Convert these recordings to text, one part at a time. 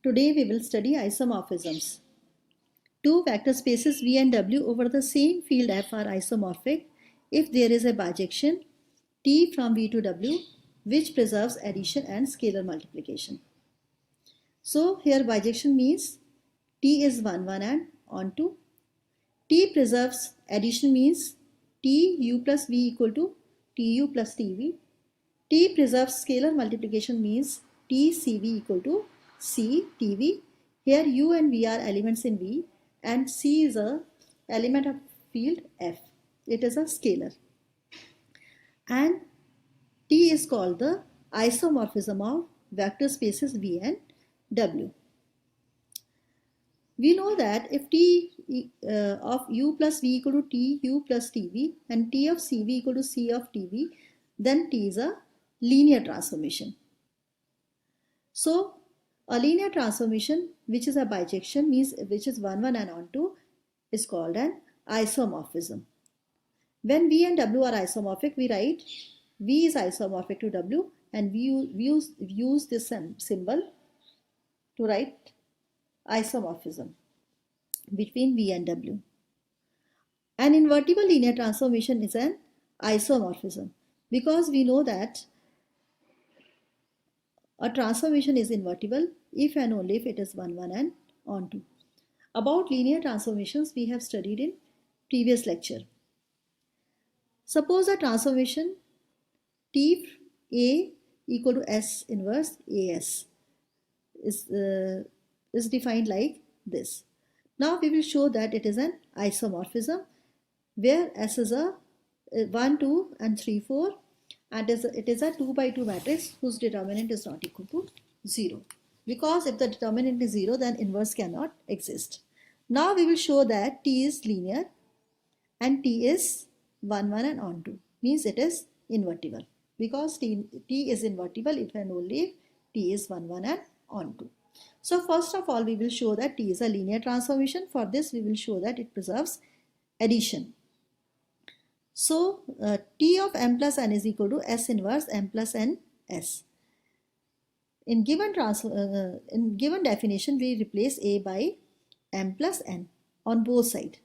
Today we will study isomorphisms. Two vector spaces V and W over the same field F are isomorphic if there is a bijection T from V to W which preserves addition and scalar multiplication. So here bijection means T is 1 1 and onto. T preserves addition means T U plus V equal to T U plus TV. T preserves scalar multiplication means T CV equal to C TV. Here U and V are elements in V and C is a element of field F. It is a scalar. And T is called the isomorphism of vector spaces V and W. We know that if T of U plus V equal to T U plus TV and T of CV equal to C of TV, then T is a linear transformation. So a linear transformation which is a bijection means which is 1 1 and onto is called an isomorphism. When V and W are isomorphic, we write V is isomorphic to W and we use this symbol to write isomorphism between V and W. An invertible linear transformation is an isomorphism because we know that a transformation is invertible if and only if it is 1 1 and onto. About linear transformations we have studied in previous lecture. Suppose a transformation T A equal to S inverse AS is defined like this. Now we will show that it is an isomorphism where S is a 1, 2 and 3, 4 and it is a 2 by 2 matrix whose determinant is not equal to 0. Because if the determinant is 0 then inverse cannot exist. Now we will show that T is linear and T is 1 1 and onto means it is invertible because T is invertible if and only if T is 1 1 and onto. So first of all we will show that T is a linear transformation. For this we will show that it preserves addition. So T of M plus N is equal to S inverse M plus N S. In given definition we replace A by M plus N on both sides.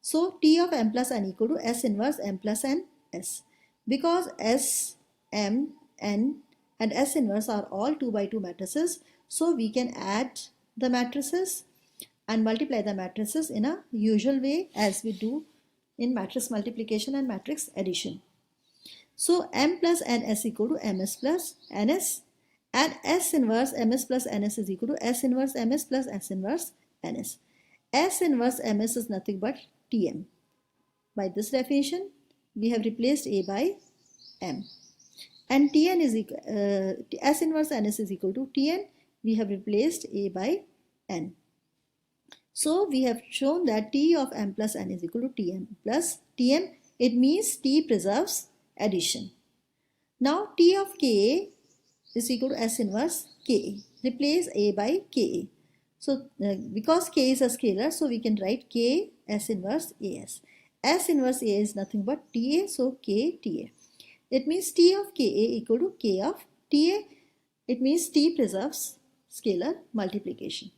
So T of M plus N equal to S inverse M plus N S. Because S, M, N and S inverse are all 2 by 2 matrices, so we can add the matrices and multiply the matrices in a usual way as we do in matrix multiplication and matrix addition. So M plus NS equal to MS plus NS and S inverse MS plus NS is equal to S inverse MS plus S inverse NS. S inverse MS is nothing but Tm. By this definition, we have replaced A by M. And Tn is equal, S inverse NS is equal to Tn. We have replaced A by N. So we have shown that T of M plus N is equal to Tm plus Tm. It means T preserves addition. Now T of Ka is equal to S inverse Ka. Replace A by Ka. So because K is a scalar, so we can write K S inverse As. S inverse A is nothing but Ta, so K Ta. It means T of Ka equal to K of Ta. It means T preserves scalar multiplication.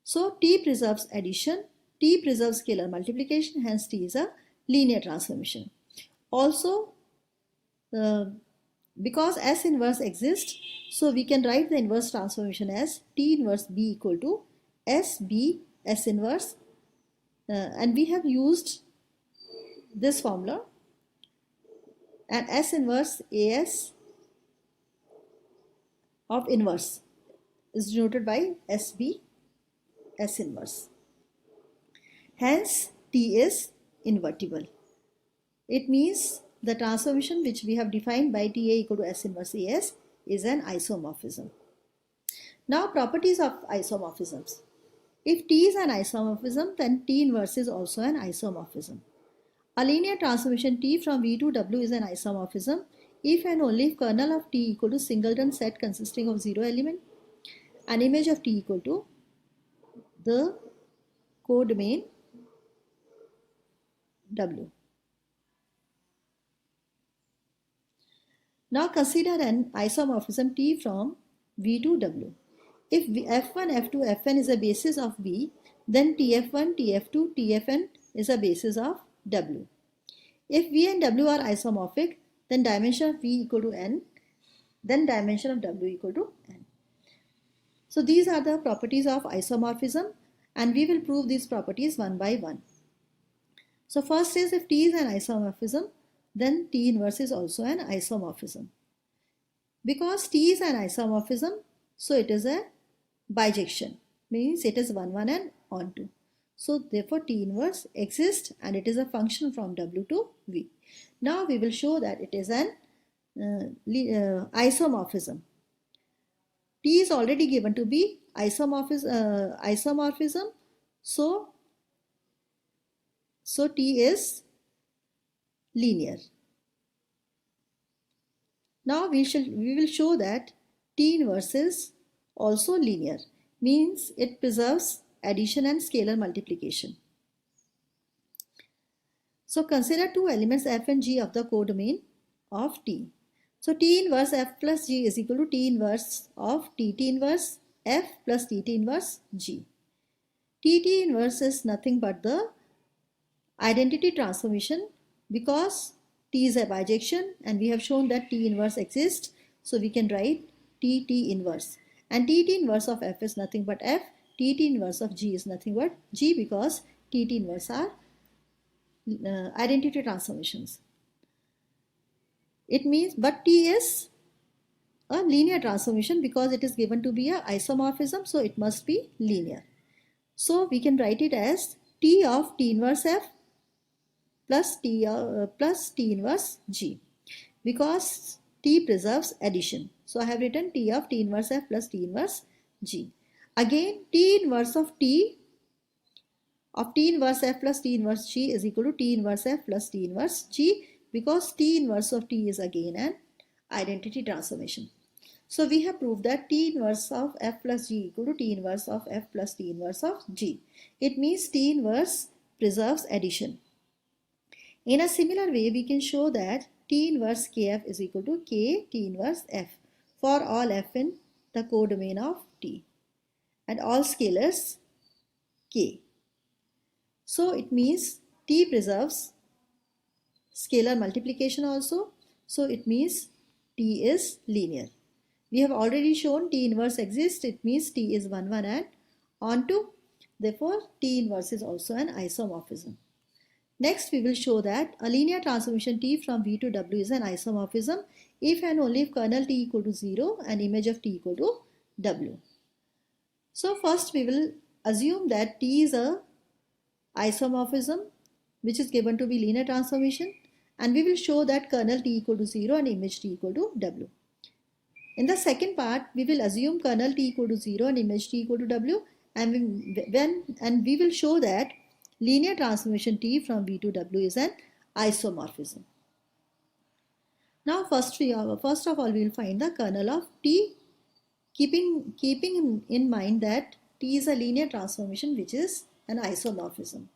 So T preserves addition, T preserves scalar multiplication, hence T is a linear transformation. Also, because S inverse exists, so we can write the inverse transformation as T inverse B equal to SB S inverse and we have used this formula and S inverse AS of inverse is denoted by SB S inverse. Hence T is invertible. It means the transformation which we have defined by Ta equal to S inverse As is an isomorphism. Now properties of isomorphisms. If T is an isomorphism, then T inverse is also an isomorphism. A linear transformation T from V to W is an isomorphism if and only if kernel of T equal to singleton set consisting of 0 element, an image of T equal to the codomain W. Now consider an isomorphism T from V to W. If F1, F2, Fn is a basis of V, then Tf1, Tf2, Tfn is a basis of W. If V and W are isomorphic, then dimension of V equal to n, then dimension of W equal to n. So these are the properties of isomorphism, and we will prove these properties one by one. So first is, if T is an isomorphism, then T inverse is also an isomorphism. Because T is an isomorphism, so it is a bijection, means it is 1, 1 and onto. So therefore T inverse exists and it is a function from W to V. Now we will show that it is an isomorphism. T is already given to be isomorphism, so T is linear. Now we will show that T inverse is also linear, means it preserves addition and scalar multiplication. So consider two elements f and g of the codomain of T. So T inverse f plus g is equal to T inverse of T inverse f plus T inverse g. T inverse is nothing but the identity transformation, because T is a bijection and we have shown that T inverse exists. So we can write T inverse. And T inverse of f is nothing but f. T inverse of g is nothing but g, because T inverse are identity transformations. It means, but T is a linear transformation because it is given to be a isomorphism, so it must be linear. So we can write it as T of T inverse f plus T inverse g, because T preserves addition. So I have written T of T inverse f plus T inverse g. Again, T inverse of T inverse f plus T inverse g is equal to T inverse f plus T inverse g, because T inverse of T is again an identity transformation. So we have proved that T inverse of f plus g equal to T inverse of f plus T inverse of g. It means T inverse preserves addition. In a similar way, we can show that T inverse kf is equal to k T inverse f for all f in the codomain of T and all scalars k. So it means T preserves scalar multiplication also. So it means T is linear. We have already shown T inverse exists. It means T is 1, 1 and onto. Therefore, T inverse is also an isomorphism. Next, we will show that a linear transformation T from V to W is an isomorphism if and only if kernel T equal to 0 and image of T equal to W. So first we will assume that T is a isomorphism which is given to be linear transformation, and we will show that kernel T equal to 0 and image T equal to W. In the second part, we will assume kernel T equal to 0 and image T equal to W, and we will show that linear transformation T from V to W is an isomorphism. Now first of all we will find the kernel of T, keeping in mind that T is a linear transformation which is an isomorphism.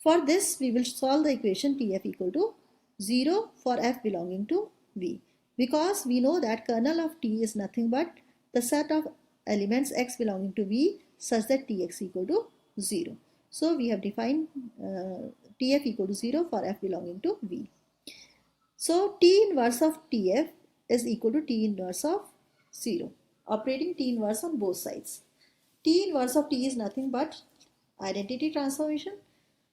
For this we will solve the equation Tf equal to 0 for f belonging to V, because we know that kernel of T is nothing but the set of elements x belonging to V such that Tx equal to 0. So we have defined Tf equal to 0 for f belonging to V. So T inverse of Tf is equal to T inverse of 0, operating T inverse on both sides. T inverse of T is nothing but identity transformation.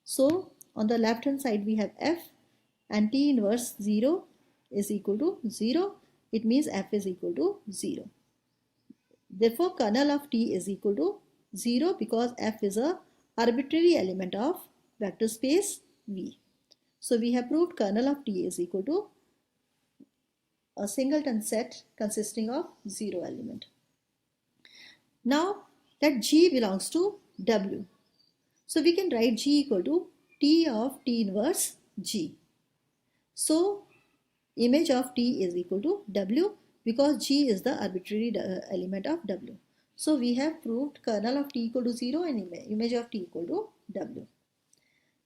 So on the left hand side we have f, and T inverse 0 is equal to 0. It means f is equal to 0. Therefore kernel of T is equal to 0 because f is a arbitrary element of vector space V. So we have proved kernel of T is equal to a singleton set consisting of 0 element. Now let G belongs to W. So we can write G equal to T of T inverse G. So image of T is equal to W because G is the arbitrary element of W. So we have proved kernel of T equal to 0 and image of T equal to W.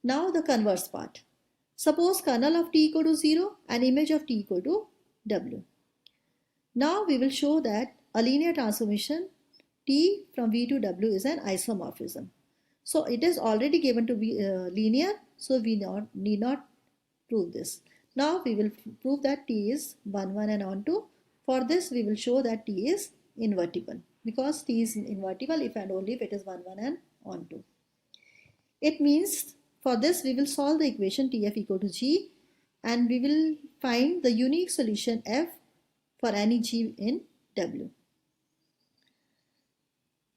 Now the converse part. Suppose kernel of T equal to 0 and image of T equal to W. Now we will show that a linear transformation T from V to W is an isomorphism. So it is already given to be linear, so we need not prove this. Now we will prove that T is 1, 1 and onto. For this we will show that T is invertible, because T is invertible if and only if it is 1, 1 and onto. It means for this we will solve the equation Tf equal to G, and we will find the unique solution F for any G in W.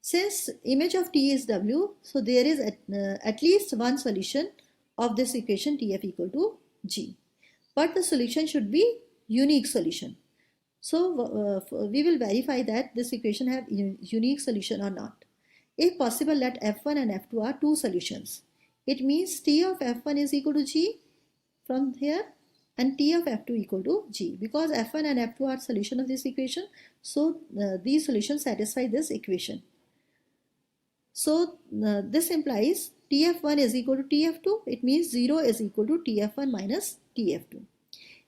Since image of T is W, so there is at least one solution of this equation Tf equal to G. But the solution should be unique solution. So we will verify that this equation have unique solution or not. If possible, let F1 and F2 are two solutions. It means T of F1 is equal to G from here, and T of F2 equal to G. Because F1 and F2 are solution of this equation, so these solutions satisfy this equation. So this implies Tf1 is equal to Tf2. It means 0 is equal to Tf1 minus Tf2.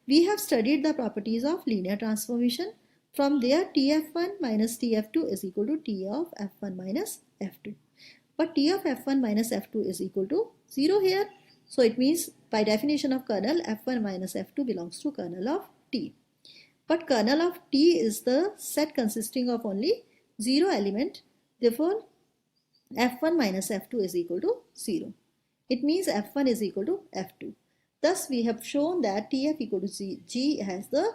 We have studied the properties of linear transformation. From there, Tf1 minus Tf2 is equal to T of F1 minus F2. But T of F1 minus F2 is equal to 0 here. So it means by definition of kernel, F1 minus F2 belongs to kernel of T. But kernel of T is the set consisting of only 0 element. Therefore, F1 minus F2 is equal to 0. It means F1 is equal to F2. Thus, we have shown that Tf equal to G has the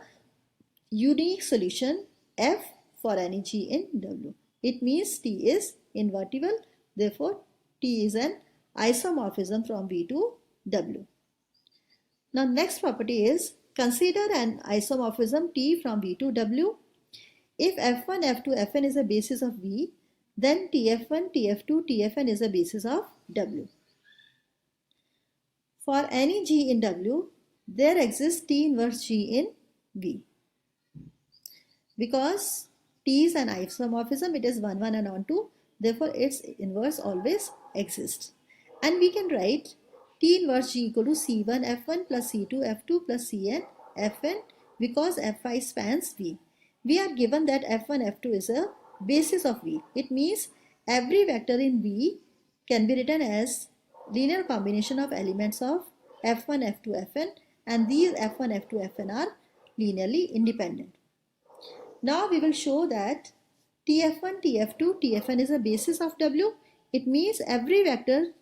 unique solution F for any G in W. It means T is invertible. Therefore, T is an isomorphism from V to W. Now, next property is consider an isomorphism T from V to W. If F1, F2, Fn is a basis of V, then Tf1, Tf2, Tfn is a basis of W. For any G in W, there exists T inverse G in V. Because T is an isomorphism, it is 1, 1 and onto. Therefore, its inverse always exists. And we can write T inverse G equal to C1 F1 plus C2 F2 plus Cn Fn, because Fi spans V. We are given that F1 F2 is a basis of V. It means every vector in V can be written as linear combination of elements of F1 F2 Fn, and these F1 F2 Fn are linearly independent. Now we will show that Tf1, Tf2, Tfn is a basis of W. It means every vector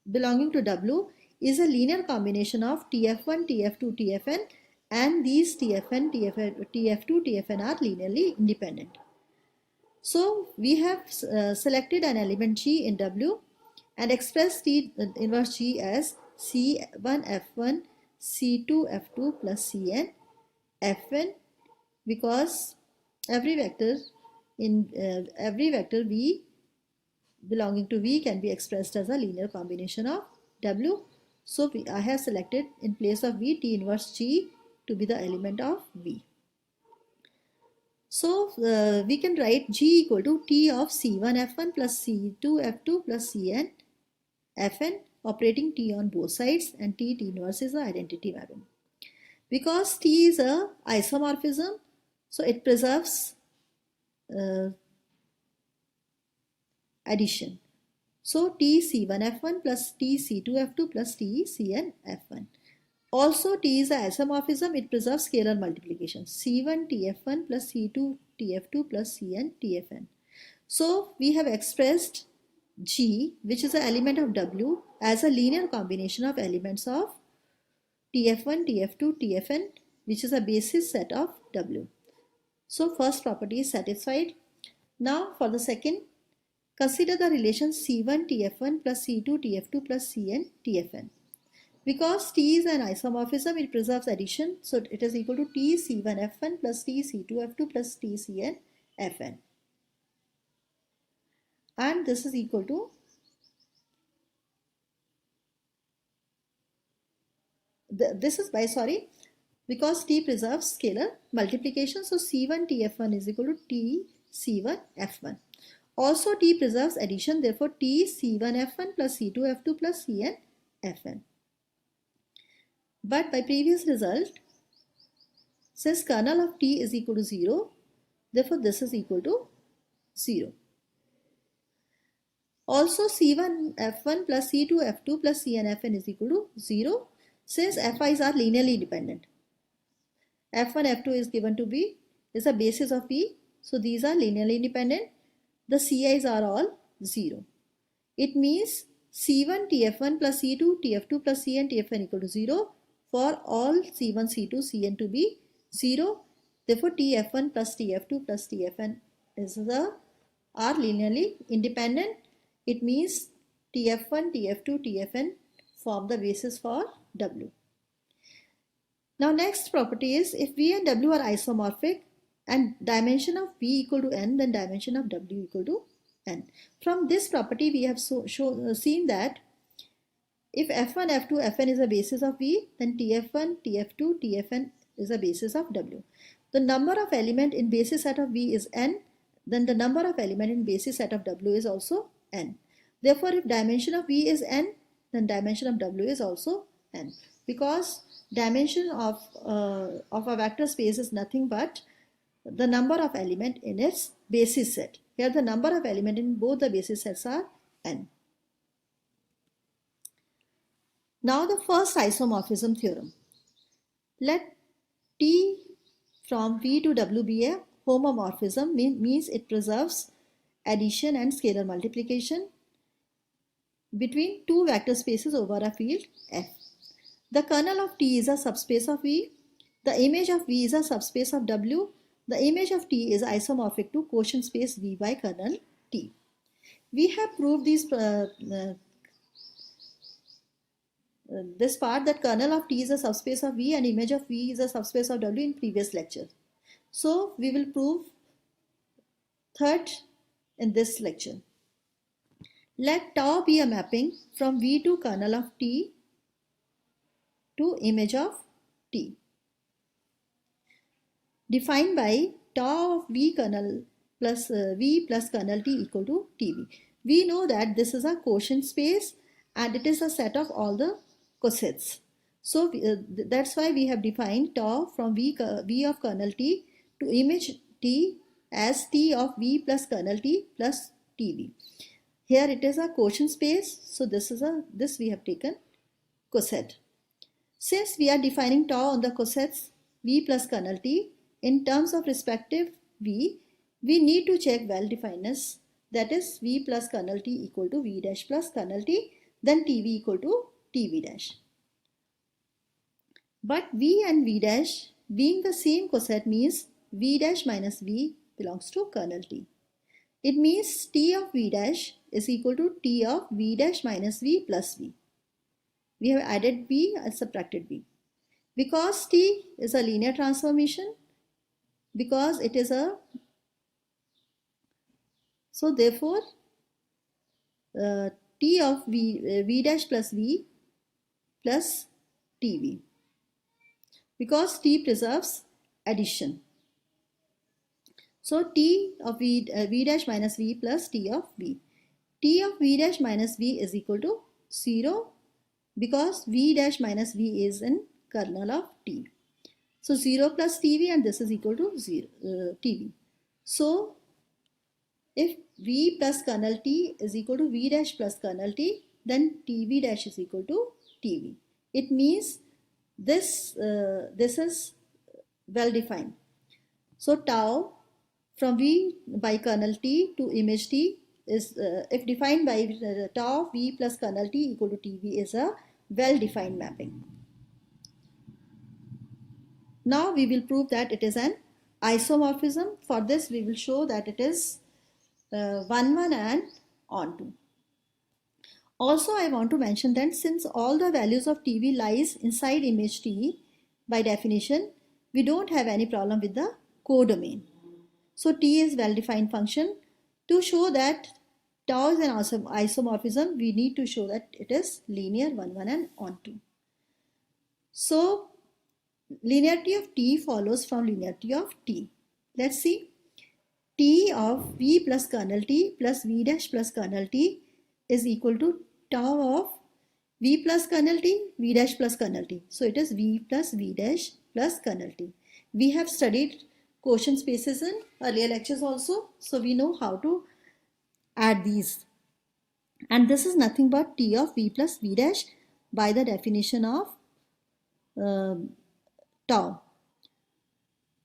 belonging to W is a linear combination of Tf1, Tf2, Tfn, and these Tfn, Tf2, Tfn are linearly independent. So we have selected an element G in W and expressed T inverse G as C1 F1 C2 F2 plus Cn Fn, because every vector V belonging to V can be expressed as a linear combination of W. So I have selected in place of V T inverse G to be the element of V. So we can write G equal to T of C1 F1 plus C2 F2 plus Cn Fn, operating T on both sides, and T inverse is the identity mapping. Because T is a isomorphism, so it preserves addition. So T C1 F1 plus T C2 F2 plus T Cn F1. Also, T is a isomorphism, it preserves scalar multiplication. C1 Tf1 plus C2 Tf2 plus Cn Tfn. So we have expressed G, which is an element of W, as a linear combination of elements of Tf1, Tf2, Tfn, which is a basis set of W. So first property is satisfied. Now for the second, consider the relation C1 Tf1 plus C2 Tf2 plus Cn Tfn. Because T is an isomorphism, it preserves addition. So it is equal to T C1 F1 plus T C2 F2 plus T Cn Fn. And this is equal to because T preserves scalar multiplication. So C1 Tf1 is equal to T C1 F1. Also T preserves addition. Therefore T C1 F1 plus C2 F2 plus Cn Fn. But by previous result, since kernel of T is equal to 0, therefore this is equal to 0. Also C1 F1 plus C2 F2 plus Cn Fn is equal to 0 since Fi's are linearly independent. F1 F2 is given to be is the basis of V, so these are linearly independent. The Ci's are all 0. It means C1 Tf1 plus C2 Tf2 plus Cn Tfn equal to 0 for all C1 C2 Cn to be 0. Therefore Tf1 plus Tf2 plus Tfn are linearly independent. It means Tf1, Tf2, Tfn form the basis for W. Now next property is if V and W are isomorphic and dimension of V equal to n, then dimension of W equal to n. From this property we have seen that if F1, F2, Fn is a basis of V, then Tf1, Tf2, Tfn is a basis of W. The number of element in basis set of V is n, then the number of element in basis set of W is also n. Therefore, if dimension of V is n, then dimension of W is also n. Because dimension of a vector space is nothing but the number of element in its basis set. Here the number of element in both the basis sets are n. Now the first isomorphism theorem. Let T from V to W be a homomorphism, means it preserves addition and scalar multiplication between two vector spaces over a field F. The kernel of T is a subspace of V. The image of V is a subspace of W. The image of T is isomorphic to quotient space V by kernel T. We have proved this part that kernel of T is a subspace of V and image of V is a subspace of W in previous lecture. So we will prove third in this lecture. Let tau be a mapping from V to kernel of T to image of T, defined by tau of V kernel plus V plus kernel T equal to TV. We know that this is a quotient space and it is a set of all the cosets. So that's why we have defined tau from V of kernel T to image T as T of V plus kernel T plus TV. Here it is a quotient space, so this we have taken coset. Since we are defining tau on the cosets V plus kernel T in terms of respective V, we need to check well-definedness, that is V plus kernel T equal to V dash plus kernel T, then TV equal to TV dash. But V and V dash being the same coset means V dash minus V belongs to kernel T. It means T of V dash is equal to T of V dash minus V plus V. We have added V and subtracted V. Because T is a linear transformation, because it is a, so therefore T of V dash plus V plus TV. Because T preserves addition. So T of V dash minus V plus T of V. T of V dash minus V is equal to 0 because V dash minus V is in kernel of T. So 0 plus TV and this is equal to 0 TV. So if V plus kernel T is equal to V dash plus kernel T, then TV dash is equal to TV. It means this is well defined. So tau from V by kernel T to image T is if defined by tau V plus kernel T equal to TV is a well defined mapping. Now we will prove that it is an isomorphism. For this we will show that it is 1,1 and onto. Also I want to mention that since all the values of TV lies inside image T, by definition we don't have any problem with the codomain. So T is well-defined function. To show that tau is an isomorphism, we need to show that it is linear 1,1 and onto. So linearity of T follows from linearity of T. Let's see. T of V plus kernel T plus V dash plus kernel T is equal to tau of V plus kernel T, V dash plus kernel T. So it is V plus V dash plus kernel T. We have studied quotient spaces in earlier lectures also, so we know how to add these. And this is nothing but T of V plus V dash by the definition of tau.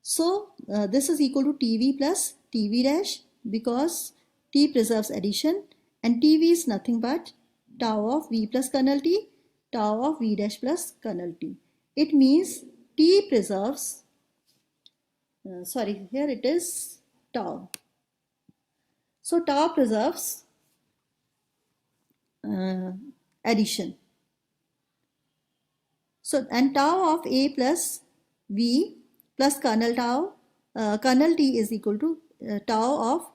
So this is equal to TV plus TV dash because T preserves addition and TV is nothing but tau of V plus kernel T, tau of V dash plus kernel T. It means T preserves, here it is tau. So tau preserves addition. So and tau of A plus V plus kernel tau, kernel T is equal to tau of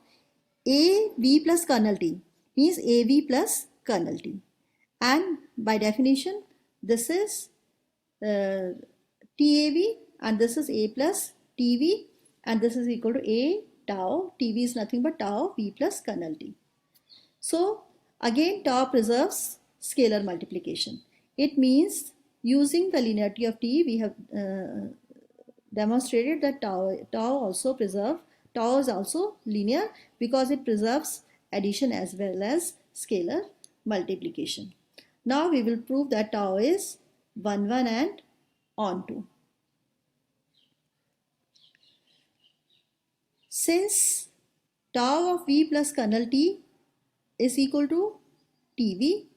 AV plus kernel T, means AV plus kernel T. And by definition, this is TAV and this is A plus TV and this is equal to A tau. TV is nothing but tau V plus kernel T. So again tau preserves scalar multiplication. It means using the linearity of T, we have demonstrated that tau is also linear because it preserves addition as well as scalar multiplication. Now we will prove that tau is 1, 1 and onto. Since tau of V plus kernel T is equal to TV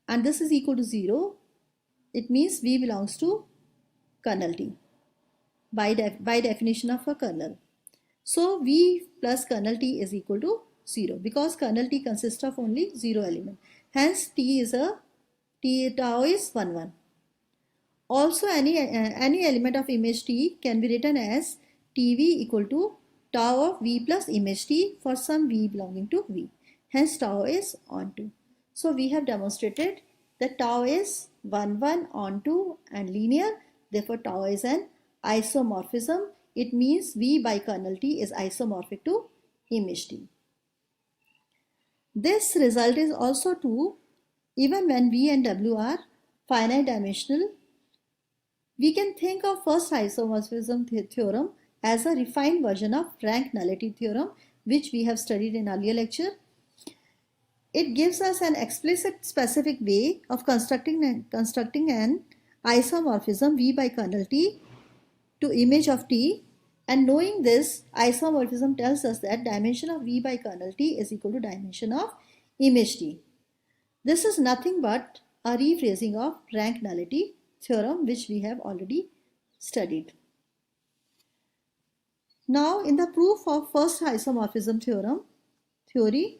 and this is equal to 0, it means V belongs to kernel T by definition of a kernel. So V plus kernel T is equal to 0 because kernel T consists of only 0 element. Hence tau is 1, 1. Also any element of image T can be written as TV equal to tau of V plus image T for some V belonging to V. Hence tau is onto. So we have demonstrated that tau is 1, 1 onto and linear. Therefore tau is an isomorphism. It means V by kernel T is isomorphic to image T. This result is also true even when V and W are finite dimensional. We can think of first isomorphism theorem as a refined version of rank nullity theorem, which we have studied in earlier lecture. It gives us an explicit specific way of constructing an isomorphism V by kernel T to image of T, and knowing this isomorphism tells us that dimension of V by kernel T is equal to dimension of image T. This is nothing but a rephrasing of rank nullity theorem which we have already studied. Now in the proof of first isomorphism theory,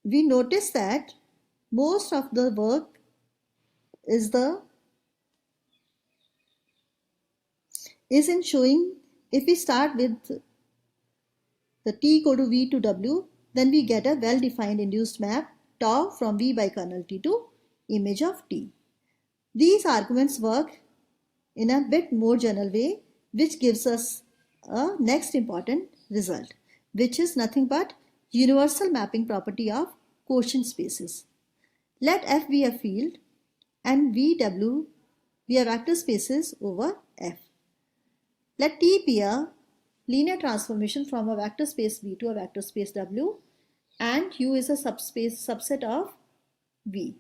we notice that most of the work is in showing if we start with the T equal to V to W, then we get a well-defined induced map tau from V by kernel T to image of T. These arguments work in a bit more general way, which gives us a next important result, which is nothing but universal mapping property of quotient spaces. Let F be a field and VW be a vector spaces over F. Let T be a linear transformation from a vector space V to a vector space W, and U is a subset of V.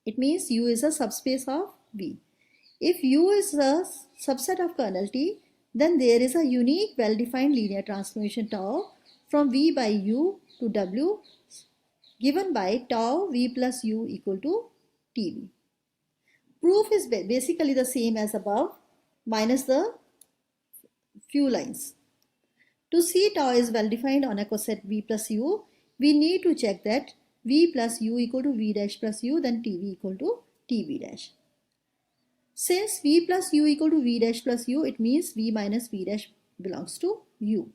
It means U is a subspace of V. If U is a subset of kernel T, then there is a unique well-defined linear transformation tau from V by U to W given by tau V plus U equal to TV. Proof is basically the same as above minus the few lines. To see tau is well defined on a coset V plus U, we need to check that V plus U equal to V dash plus U, then TV equal to TV dash. Since V plus U equal to V dash plus U, it means V minus V dash belongs to U.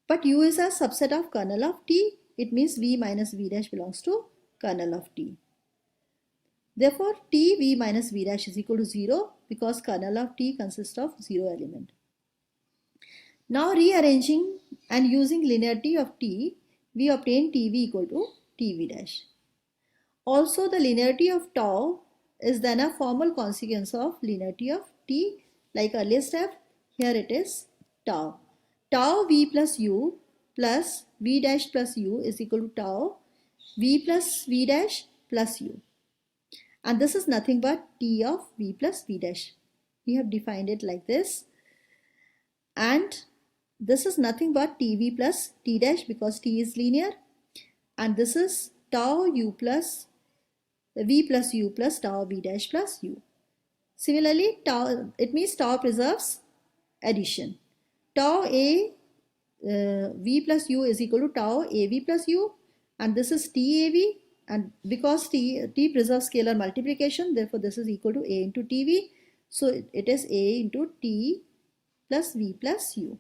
But U is a subset of kernel of T, it means V minus V dash belongs to kernel of T. Therefore, T V minus V dash is equal to 0 because kernel of T consists of 0 element. Now rearranging and using linearity of T, we obtain TV equal to TV dash. Also, the linearity of tau is then a formal consequence of linearity of T. Like earlier step, Here it is tau. Tau v plus u plus v dash plus u is equal to tau v plus v dash plus u. And this is nothing but t of v plus v dash. We have defined it like this. And this is nothing but tv plus t dash because t is linear. And this is tau u plus v plus u plus tau v dash plus u. Similarly, tau, it means tau preserves addition. Tau a v plus u is equal to tau av plus u, and this is tav, and because t preserves scalar multiplication, therefore this is equal to a into tv. So it is a into t plus v plus u.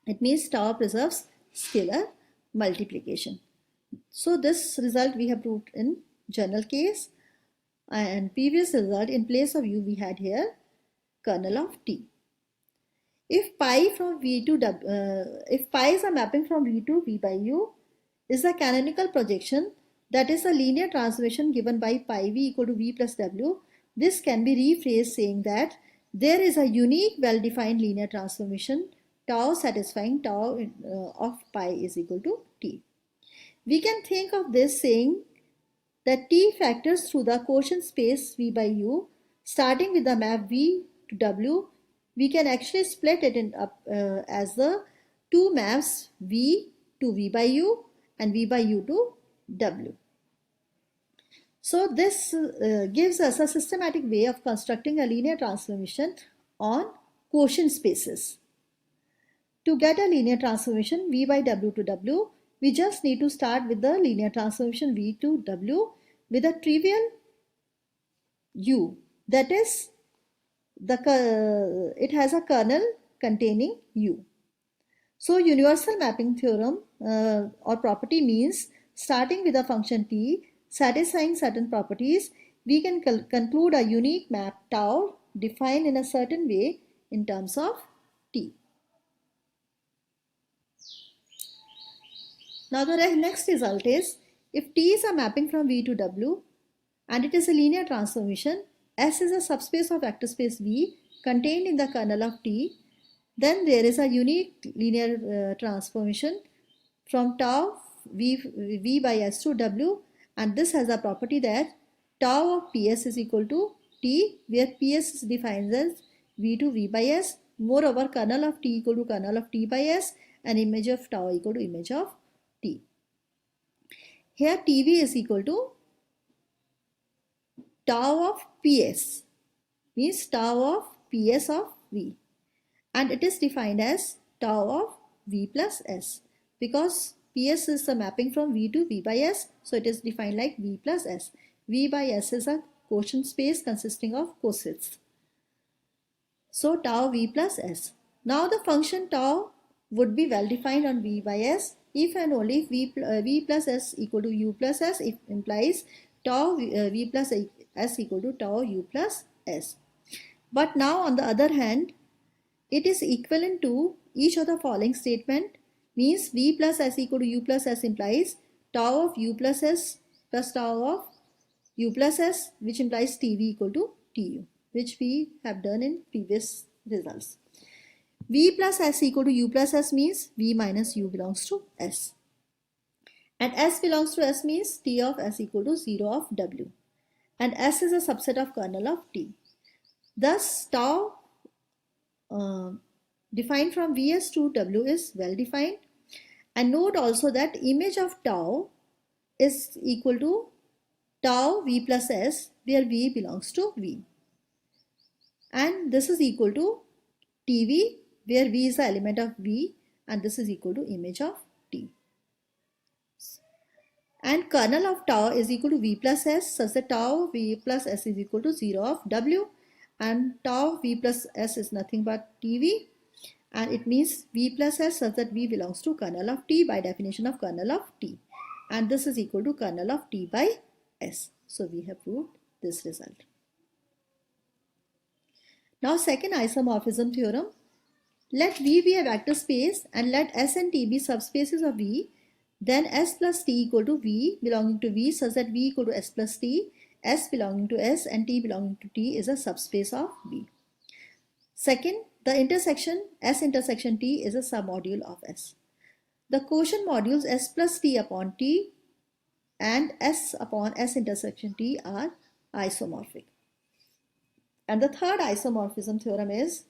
It means tau preserves scalar multiplication. So this result we have proved in general case, and previous result in place of u we had here kernel of t. If pi from v to if pi is a mapping from v to v by u is a canonical projection, that is a linear transformation given by pi v equal to v plus w, this can be rephrased saying that there is a unique well-defined linear transformation tau satisfying tau of pi is equal to t. We can think of this saying that t factors through the quotient space v by u starting with the map v to w. We can actually split it in up as the two maps v to v by u and v by u to w. So this gives us a systematic way of constructing a linear transformation on quotient spaces. To get a linear transformation v by w to w, we just need to start with the linear transformation v to w with a trivial u, that is it has a kernel containing u. So universal mapping theorem or property means starting with a function t satisfying certain properties, we can conclude a unique map tau defined in a certain way in terms of t. Now the next result is, if t is a mapping from v to w and it is a linear transformation, S is a subspace of vector space V contained in the kernel of T, then there is a unique linear transformation from tau v by S to W, and this has a property that tau of PS is equal to T, where PS is defined as V to V by S. Moreover, kernel of T equal to kernel of T by S, and image of tau equal to image of T. Here TV is equal to tau of PS, means tau of PS of V, and it is defined as tau of V plus S because PS is a mapping from V to V by S, so it is defined like V plus S. V by S is a quotient space consisting of cosets. So tau V plus S. Now the function tau would be well defined on V by S if and only if V plus S equal to U plus S, it implies tau V plus S equal to tau U plus S. But now on the other hand, it is equivalent to each of the following statement, means V plus S equal to U plus S implies tau of U plus S plus tau of U plus S, which implies TV equal to TU, which we have done in previous results. V plus S equal to U plus S means V minus U belongs to S. And S belongs to S means T of S equal to 0 of W. And S is a subset of kernel of T. Thus, tau defined from Vs to W is well defined. And note also that image of tau is equal to tau V plus S, where V belongs to V. And this is equal to TV, where V is the element of V, and this is equal to image of T. And kernel of tau is equal to V plus S, such that tau V plus S is equal to 0 of W, and tau V plus S is nothing but TV, and it means V plus S such that V belongs to kernel of T by definition of kernel of T, and this is equal to kernel of T by S. So we have proved this result. Now second isomorphism theorem. Let V be a vector space and let S and T be subspaces of V. Then S plus T equal to V belonging to V such that V equal to S plus T, S belonging to S and T belonging to T is a subspace of V. Second, The intersection S intersection T is a submodule of S. The quotient modules S plus T upon T and S upon S intersection T are isomorphic. And the third isomorphism theorem is,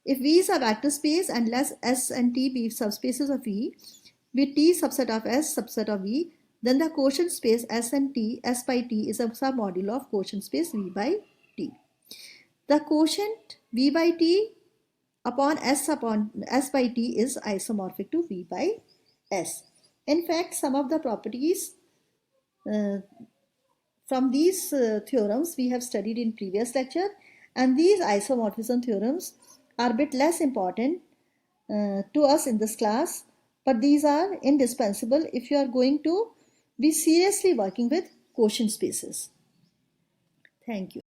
if V is a vector space and let S and T be subspaces of V, with T subset of S subset of V, then the quotient space S and T, S by T, is a submodule of quotient space V by T. The quotient V by T upon S by T is isomorphic to V by S. In fact, some of the properties from these theorems we have studied in previous lecture, and these isomorphism theorems are a bit less important to us in this class, but these are indispensable if you are going to be seriously working with quotient spaces. Thank you.